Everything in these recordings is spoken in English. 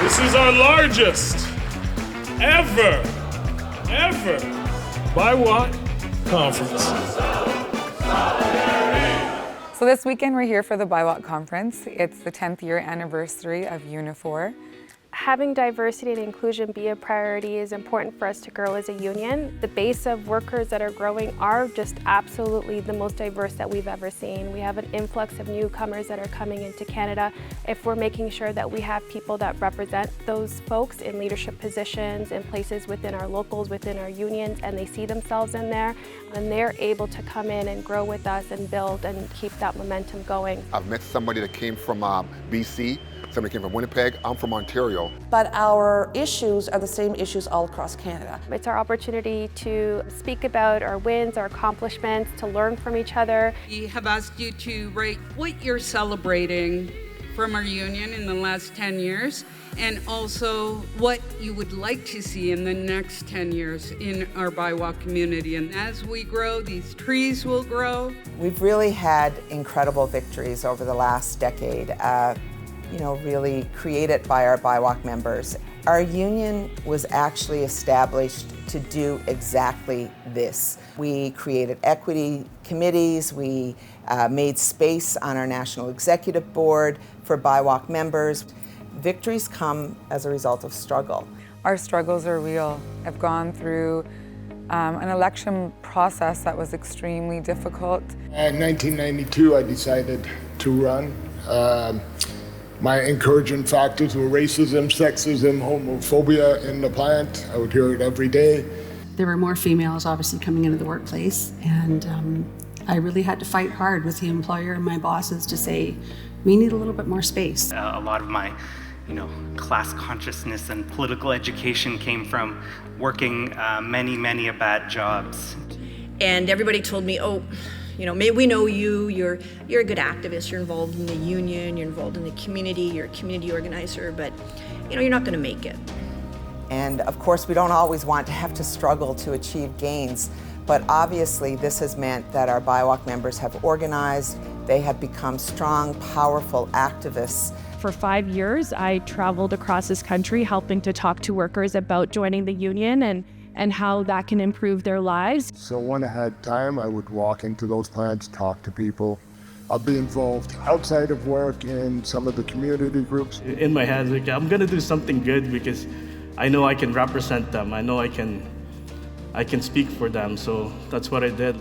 This is our largest ever BIWOC Conference. So this weekend we're here for the BIWOC Conference. It's the 10th year anniversary of Unifor. Having diversity and inclusion be a priority is important for us to grow as a union. The base of workers that are growing are just absolutely the most diverse that we've ever seen. We have an influx of newcomers that are coming into Canada. If we're making sure that we have people that represent those folks in leadership positions, in places within our locals, within our unions, and they see themselves in there, then they're able to come in and grow with us and build and keep that momentum going. I've met somebody that came from BC. Somebody came from Winnipeg. I'm from Ontario. But our issues are the same issues all across Canada. It's our opportunity to speak about our wins, our accomplishments, to learn from each other. We have asked you to write what you're celebrating from our union in the last 10 years, and also what you would like to see in the next 10 years in our BIWOC community. And as we grow, these trees will grow. We've really had incredible victories over the last decade. Really created by our BIWOC members. Our union was actually established to do exactly this. We created equity committees, we made space on our national executive board for BIWOC members. Victories come as a result of struggle. Our struggles are real. I've gone through an election process that was extremely difficult. In 1992, I decided to run. My encouraging factors were racism, sexism, homophobia in the plant. I would hear it every day. There were more females obviously coming into the workplace, and I really had to fight hard with the employer and my bosses to say, we need a little bit more space. A lot of my class consciousness and political education came from working many a bad jobs. And everybody told me, we know you're a good activist, you're involved in the union, you're involved in the community, you're a community organizer, but you're not gonna make it. And of course, we don't always want to have to struggle to achieve gains, but obviously this has meant that our BIWOC members have organized, they have become strong, powerful activists. For 5 years, I traveled across this country helping to talk to workers about joining the union and how that can improve their lives. So when I had time, I would walk into those plants, talk to people. I'll be involved outside of work in some of the community groups. In my head, I'm gonna do something good because I know I can represent them. I know I can speak for them, so that's what I did.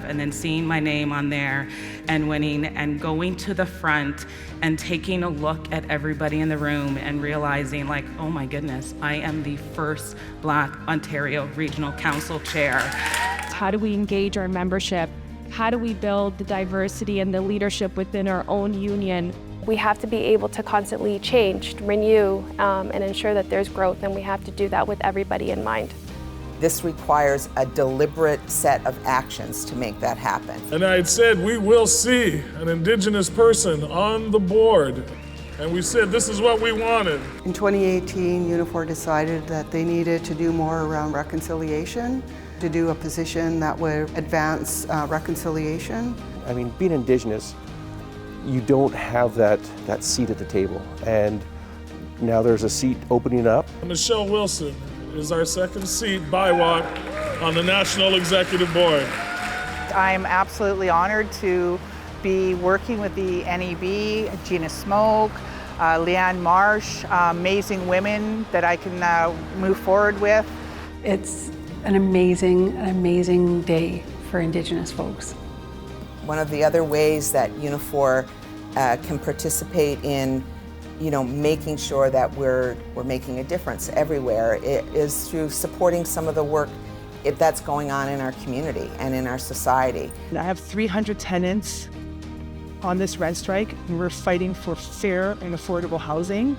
And then seeing my name on there and winning and going to the front and taking a look at everybody in the room and realizing oh my goodness, I am the first Black Ontario Regional Council Chair. How do we engage our membership? How do we build the diversity and the leadership within our own union? We have to be able to constantly change, renew, and ensure that there's growth, and we have to do that with everybody in mind. This requires a deliberate set of actions to make that happen. And I had said, we will see an Indigenous person on the board. And we said, this is what we wanted. In 2018, Unifor decided that they needed to do more around reconciliation, to do a position that would advance reconciliation. I mean, being Indigenous, you don't have that seat at the table. And now there's a seat opening up. Michelle Wilson is our second seat BIWOC on the National Executive Board. I'm absolutely honored to be working with the NEB, Gina Smoke, Leanne Marsh, amazing women that I can move forward with. It's an amazing day for Indigenous folks. One of the other ways that Unifor can participate in making sure that we're making a difference everywhere is through supporting some of the work that's going on in our community and in our society. I have 300 tenants on this rent strike, and we're fighting for fair and affordable housing,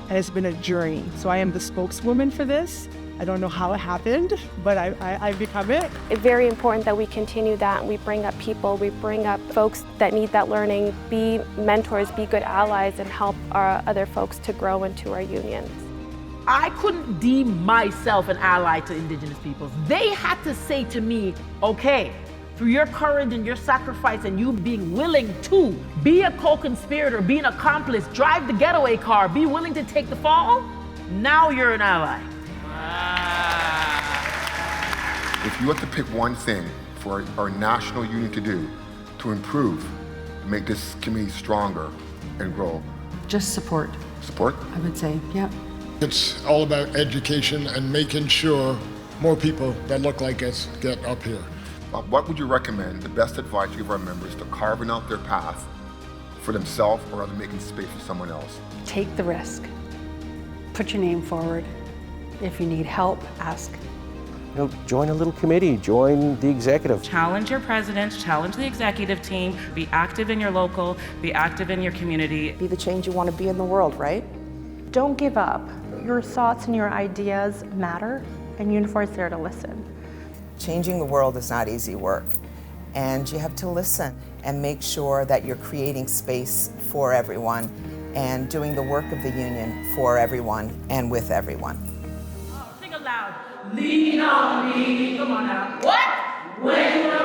and it's been a journey. So I am the spokeswoman for this. I don't know how it happened, but I've become it. It's very important that we continue that and we bring up people, we bring up folks that need that learning, be mentors, be good allies, and help our other folks to grow into our unions. I couldn't deem myself an ally to Indigenous peoples. They had to say to me, okay, through your courage and your sacrifice and you being willing to be a co-conspirator, be an accomplice, drive the getaway car, be willing to take the fall, now you're an ally. If you had to pick one thing for our national union to do to improve, to make this community stronger and grow. Just support. Support? I would say, yeah. It's all about education and making sure more people that look like us get up here. What would you recommend, the best advice you give our members to carving out their path for themselves or rather making space for someone else? Take the risk. Put your name forward. If you need help, ask. You know, join a little committee, join the executive. Challenge your president, challenge the executive team, be active in your local, be active in your community. Be the change you want to be in the world, right? Don't give up. Your thoughts and your ideas matter, and Unifor is there to listen. Changing the world is not easy work, and you have to listen and make sure that you're creating space for everyone and doing the work of the union for everyone and with everyone. Sing aloud. Lean on me. Come on now. What? When